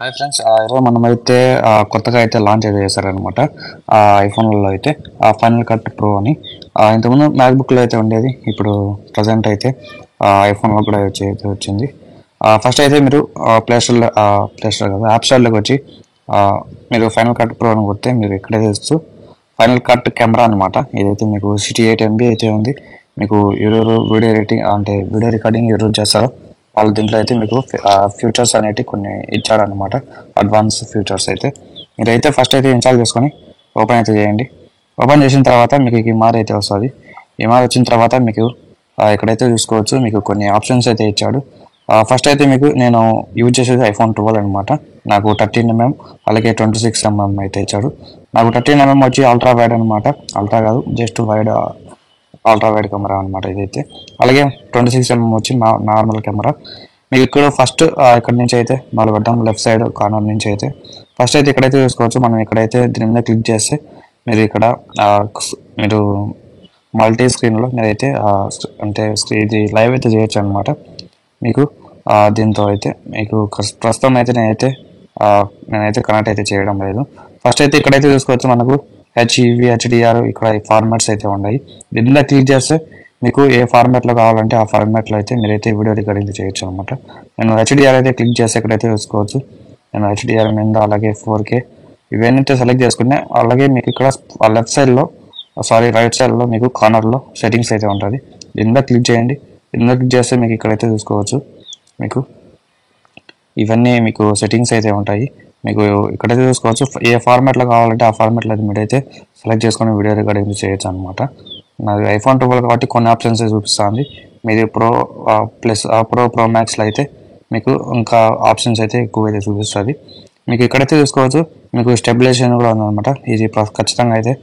Hi friends, ఈరోజు మనమైతే కొత్తగా అయితే లాంచ్ అయితే చేశారనమాట. ఐఫోన్లలో అయితే ఫైనల్ కట్ ప్రో అని. ఇంతకుముందు మ్యాక్బుక్లో అయితే ఉండేది. ఇప్పుడు ప్రజెంట్ అయితే ఐఫోన్లో కూడా వచ్చింది. ఫస్ట్ అయితే మీరు ప్లే స్టోర్ కదా, యాప్ స్టోర్లోకి వచ్చి ఆ, మీరు ఫైనల్ కట్ ప్రో అని కొడితే మీరు ఎక్కడైతే చూస్తూ ఫైనల్ కట్ కెమెరా అనమాట. ఇదైతే మీకు 68 MB అయితే ఉంది. మీకు ఎవరెవరు వీడియో ఎడిటింగ్ అంటే వీడియో రికార్డింగ్ ఎవరు చేస్తారో వాళ్ళ దీంట్లో అయితే మీకు ఫ్యూచర్స్ అనేవి కొన్ని ఇచ్చారనమాట. అడ్వాన్స్ ఫ్యూచర్స్ అయితే మీరైతే ఫస్ట్ అయితే ఇన్స్టాల్ చేసుకొని ఓపెన్ అయితే చేయండి. ఓపెన్ చేసిన తర్వాత మీకు ఈమార్ అయితే వస్తుంది. ఈమార్ వచ్చిన తర్వాత మీకు ఇక్కడైతే చూసుకోవచ్చు, మీకు కొన్ని ఆప్షన్స్ అయితే ఇచ్చాడు. ఫస్ట్ అయితే మీకు నేను యూజ్ చేసేది ఐఫోన్ 12 అనమాట. నాకు 13 mm అలాగే 26 mm అయితే ఇచ్చాడు. నాకు 13 mm వచ్చి అల్ట్రా వైడ్ అనమాట. అల్ట్రా కాదు, just wide, ultra wide camera అనమాట ఇదైతే. అలాగే 26 mm వచ్చి నార్మల్ కెమెరా. మీకు ఇక్కడ ఫస్ట్ ఇక్కడ నుంచి అయితే మొదలు పెడతాం. లెఫ్ట్ సైడ్ కార్నర్ నుంచి అయితే ఫస్ట్ అయితే ఇక్కడైతే చూసుకోవచ్చు. మనం ఇక్కడైతే దీని మీద క్లిక్ చేస్తే మీరు ఇక్కడ ఆ, మీరు మల్టీ స్క్రీన్లో మీరైతే అంటే ఇది లైవ్ అయితే చేయొచ్చు అనమాట. మీకు దీంతో అయితే మీకు ప్రస్తుతం అయితే నేనైతే కనెక్ట్ అయితే చేయడం లేదు. ఫస్ట్ అయితే ఇక్కడైతే చూసుకోవచ్చు, మనకు హెచ్ఈవి హెచ్డిఆర్ ఇక్కడ ఫార్మాట్స్ అయితే ఉన్నాయి. దీనిలో క్లిక్ చేస్తే మీకు ఏ ఫార్మాట్లో కావాలంటే ఆ ఫార్మాట్లో అయితే మీరైతే వీడియో రికార్డింగ్ చేయొచ్చు అనమాట. నేను హెచ్డిఆర్ అయితే క్లిక్ చేస్తే ఇక్కడైతే చూసుకోవచ్చు. నేను హెచ్డిఆర్ మీద అలాగే 4K ఇవన్నీ అయితే సెలెక్ట్ చేసుకున్నా. అలాగే మీకు ఇక్కడ లెఫ్ట్ సైడ్లో రైట్ సైడ్లో మీకు కార్నర్లో సెట్టింగ్స్ అయితే ఉంటుంది. దీనిలో క్లిక్ చేయండి. దీనిలో క్లిక్ చేస్తే మీకు ఇక్కడైతే చూసుకోవచ్చు, మీకు ఇవన్నీ మీకు సెట్టింగ్స్ అయితే ఉంటాయి. మీకు ఇక్కడైతే చూసుకోవచ్చు, ఏ ఫార్మాట్లో కావాలంటే ఆ ఫార్మాట్లో అయితే మీరైతే సెలెక్ట్ చేసుకొని వీడియో రికార్డింగ్ చేయొచ్చు అనమాట. నాది ఐఫోన్ 12 కాబట్టి కొన్ని ఆప్షన్స్ చూపిస్తుంది. మీది ప్రో మ్యాక్స్లో అయితే మీకు ఇంకా ఆప్షన్స్ అయితే ఎక్కువ అయితే చూపిస్తుంది. మీకు ఇక్కడైతే చూసుకోవచ్చు, మీకు స్టెబిలైజేషన్ కూడా ఉందన్నమాట. ఇది ఖచ్చితంగా అయితే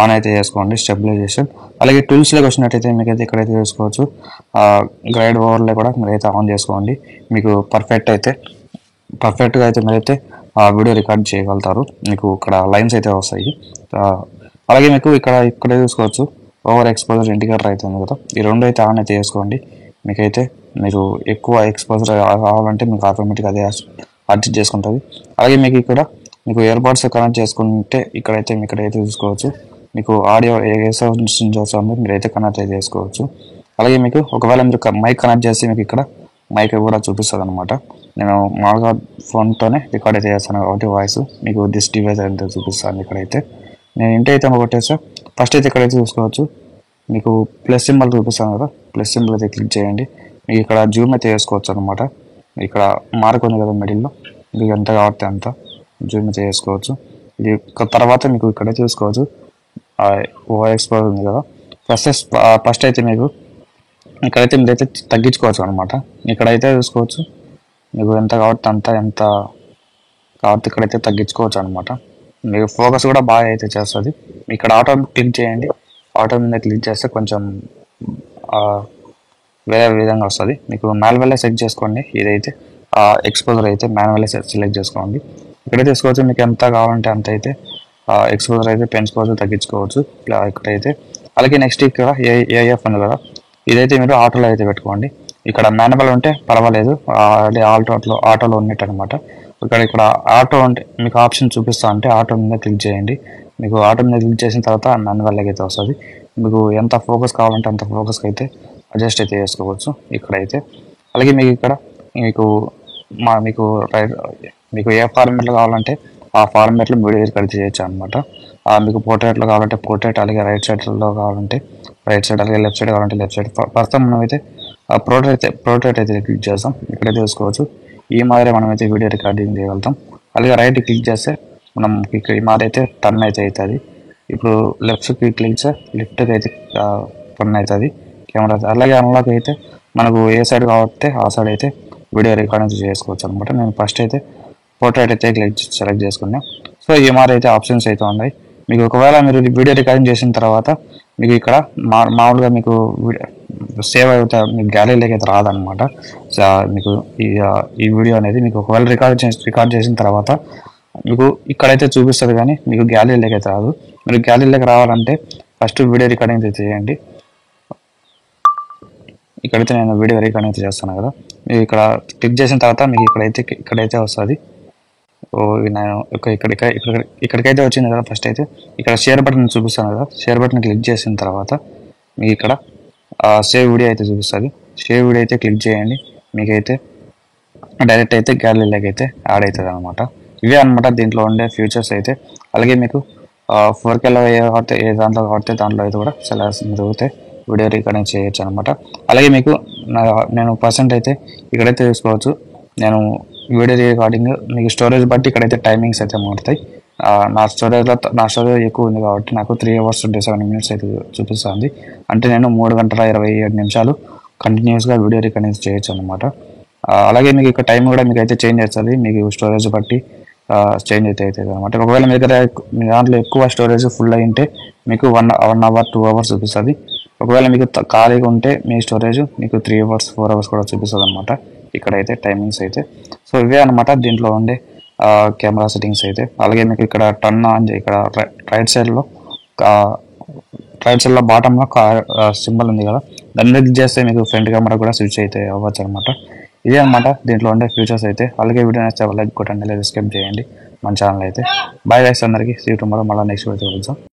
ఆన్ అయితే చేసుకోండి, స్టెబిలైజేషన్. అలాగే టూల్స్లోకి వచ్చినట్టయితే మీకైతే ఇక్కడైతే చూసుకోవచ్చు, గైడ్ ఓవర్లో కూడా మీరైతే ఆన్ చేసుకోండి. మీకు పర్ఫెక్ట్గా అయితే మీరైతే వీడియో రికార్డ్ చేయగలుగుతారు. మీకు ఇక్కడ లైన్స్ అయితే వస్తాయి. అలాగే మీకు ఇక్కడే చూసుకోవచ్చు, ఓవర్ ఎక్స్పోజర్ ఇండికేటర్ అయితే ఉంది కదా, ఈ రెండు అయితే ఆన్ అయితే చేసుకోండి. మీకైతే మీరు ఎక్కువ ఎక్స్పోజర్ కావాలంటే మీకు ఆటోమేటిక్గా అదే అడ్జస్ట్ చేసుకుంటుంది. అలాగే మీకు ఇయర్బడ్స్ కనెక్ట్ చేసుకుంటే ఇక్కడైతే చూసుకోవచ్చు, మీకు ఆడియో ఏ సౌండ్ నుంచి వస్తుందో మీరైతే కనెక్ట్ అయితే చేసుకోవచ్చు. అలాగే మీకు ఒకవేళ మీరు మైక్ కనెక్ట్ చేస్తే మీకు ఇక్కడ మైక్ కూడా చూపిస్తుంది అనమాట. నేను మామూలుగా ఫోన్తోనే రికార్డ్ అయితే చేస్తాను కాబట్టి వాయిస్ మీకు దిస్ డివైస్ అయితే చూపిస్తాను. ఇక్కడైతే నేను ఇంటైతే కొట్టేస్తా. ఫస్ట్ అయితే ఇక్కడైతే చూసుకోవచ్చు, మీకు ప్లస్ సింబల్ చూపిస్తాను కదా, ప్లస్ సింబల్ అయితే క్లిక్ చేయండి. మీకు ఇక్కడ జూమ్ అయితే వేసుకోవచ్చు అనమాట. ఇక్కడ మార్క్ ఉంది కదా మిడిల్లో, మీకు ఎంత కాబట్టి అంత జూమ్ అయితే వేసుకోవచ్చు. ఇది తర్వాత మీకు ఇక్కడైతే చూసుకోవచ్చు, ఓవర్ ఎక్స్పోజ్ ఉంది కదా. ఫస్ట్ అయితే మీకు ఇక్కడైతే మీరైతే తగ్గించుకోవచ్చు అనమాట. ఇక్కడైతే చూసుకోవచ్చు, మీకు ఎంత కాబట్టి ఇక్కడైతే తగ్గించుకోవచ్చు అనమాట. మీకు ఫోకస్ కూడా బాగా అయితే చేస్తుంది. ఇక్కడ ఆటో క్లిక్ చేయండి. ఆటో మీద క్లిక్ చేస్తే కొంచెం వేరే విధంగా వస్తుంది. మీకు మాన్యువల్గా సెట్ చేసుకోండి. ఇదైతే ఎక్స్పోజర్ అయితే మాన్యువల్గా సెలెక్ట్ చేసుకోండి. ఇక్కడైతే తీసుకోవచ్చు, మీకు ఎంత కావాలంటే అంత అయితే ఎక్స్పోజర్ అయితే పెంచుకోవచ్చు, తగ్గించుకోవచ్చు ఇక్కడైతే. అలాగే నెక్స్ట్ ఇక్కడ ఏఎఫ్ ఉంది కదా, ఇదైతే మీరు ఆటోలో అయితే పెట్టుకోండి. ఇక్కడ మాన్యువల్ ఉంటే పర్వాలేదు, ఆటోలో ఉన్నట్టు అనమాట. ఇక్కడ ఆటో అంటే మీకు ఆప్షన్ చూపిస్తా అంటే ఆటో మీద క్లిక్ చేయండి. మీకు ఆటో మీద క్లిక్ చేసిన తర్వాత మాన్యువల్ అయితే వస్తుంది. మీకు ఎంత ఫోకస్ కావాలంటే అంత ఫోకస్కి అయితే అడ్జస్ట్ అయితే చేసుకోవచ్చు ఇక్కడైతే. అలాగే మీకు మీకు ఏ ఫార్మాట్లో కావాలంటే ఆ ఫార్మాట్లో వీడియో రికార్డ్ చేయొచ్చు అనమాట. మీకు పోర్ట్రేట్లో కావాలంటే పోర్ట్రేట్, అలాగే రైట్ సైడ్లో కావాలంటే రైట్ సైడ్, అలాగే లెఫ్ట్ సైడ్ కావాలంటే లెఫ్ట్ సైడ్. ప్రస్తుతం మనమైతే పోర్ట్రేట్ అయితే క్లిక్ చేస్తాం. ఇక్కడైతే చూసుకోవచ్చు, ఈ మాదిరి మనమైతే వీడియో రికార్డింగ్ చేయగలుగుతాం. అలాగే రైట్ క్లిక్ చేస్తే మనం ఈ మాదిరి అయితే టర్న్ అయితే అవుతుంది. ఇప్పుడు లెఫ్ట్కి క్లిక్ చేస్తే లెఫ్ట్కి అయితే టర్న్ అవుతుంది కెమెరా. అలాగే అన్లాక్ అయితే మనకు ఏ సైడ్ కాబట్టి ఆ సైడ్ అయితే వీడియో రికార్డింగ్ చేసుకోవచ్చు అనమాట. నేను ఫస్ట్ అయితే పోర్ట్రేట్ అయితే సెలెక్ట్ చేసుకున్నా. సో ఈ మాదిరి అయితే ఆప్షన్స్ అయితే ఉన్నాయి. మీకు ఒకవేళ మీరు వీడియో రికార్డింగ్ చేసిన తర్వాత మీకు ఇక్కడ మామూలుగా మీకు సేవ్ అయితే మీకు గ్యాలరీలోకి అయితే రాదనమాట. మీకు ఈ వీడియో అనేది మీకు ఒకవేళ రికార్డ్ చేసిన తర్వాత మీకు ఇక్కడైతే చూపిస్తుంది, కానీ మీకు గ్యాలరీలోకి అయితే రాదు. మీరు గ్యాలరీలోకి రావాలంటే ఫస్ట్ వీడియో రికార్డింగ్ అయితే చేయండి. ఇక్కడైతే నేను వీడియో రికార్డింగ్ అయితే చేస్తాను కదా, మీరు ఇక్కడ క్లిక్ చేసిన తర్వాత మీకు ఇక్కడైతే వస్తుంది. నేను ఇక్కడికైతే వచ్చింది కదా. ఫస్ట్ అయితే ఇక్కడ షేర్ బటన్ చూపిస్తాను కదా, షేర్ బటన్ క్లిక్ చేసిన తర్వాత మీకు ఇక్కడ సేవ్ వీడియో అయితే చూపిస్తుంది. సేవ్ వీడియో అయితే క్లిక్ చేయండి, మీకైతే డైరెక్ట్ అయితే గ్యాలరీలోకి అయితే యాడ్ అవుతుంది అనమాట. ఇవే అనమాట దీంట్లో ఉండే ఫీచర్స్ అయితే. అలాగే మీకు 4Kలో కాబట్టి ఏ దాంట్లో కాబట్టి దాంట్లో అయితే కూడా చాలా జరుగుతాయి, వీడియో రికార్డింగ్ చేయొచ్చు అనమాట. అలాగే మీకు నేను పర్సెంట్ అయితే ఇక్కడైతే చూసుకోవచ్చు. నేను వీడియో రికార్డింగ్ మీకు స్టోరేజ్ బట్టి ఇక్కడైతే టైమింగ్స్ అయితే మారుతాయి. నా స్టోరేజ్ ఎక్కువ ఉంది కాబట్టి నాకు 3 hours 27 minutes అయితే చూపిస్తుంది. అంటే నేను 3 గంటల 27 నిమిషాలు కంటిన్యూస్గా వీడియో రికార్డింగ్ చేయొచ్చు అనమాట. అలాగే మీకు ఇక్కడ టైం కూడా మీకు అయితే చేంజ్ అవుతుంది, మీకు స్టోరేజ్ బట్టి చేంజ్ అయితే అవుతుంది అనమాట. ఒకవేళ మీ దాంట్లో ఎక్కువ స్టోరేజ్ ఫుల్ అయి ఉంటే మీకు 1 hour 2 hours చూపిస్తుంది. ఒకవేళ మీకు ఖాళీగా ఉంటే మీ స్టోరేజ్ మీకు 3 hours 4 hours కూడా చూపిస్తుంది అనమాట. ఇక్కడైతే టైమింగ్స్ అయితే. సో ఇవే అనమాట దీంట్లో ఉండే కెమెరా సెట్టింగ్స్ అయితే. అలాగే మీకు ఇక్కడ టర్న్ ఆన్ ఇక్కడ రైట్ సైడ్లో బాటంలో సింబల్ ఉంది కదా, దాన్ని క్లిక్ చేస్తే మీకు ఫ్రంట్ కెమెరా కూడా స్విచ్ అయితే అవ్వచ్చు అనమాట. ఇదే అనమాట దీంట్లో ఉండే ఫీచర్స్ అయితే. అలాగే వీడియో నచ్చితే లైక్ కొట్టండి, లేదా సబ్స్క్రైబ్ చేయండి మన ఛానల్ అయితే. బాయ్ గైస్ అందరికీ. See you tomorrow. మళ్ళీ నెక్స్ట్ వీడియో కలుద్దాం.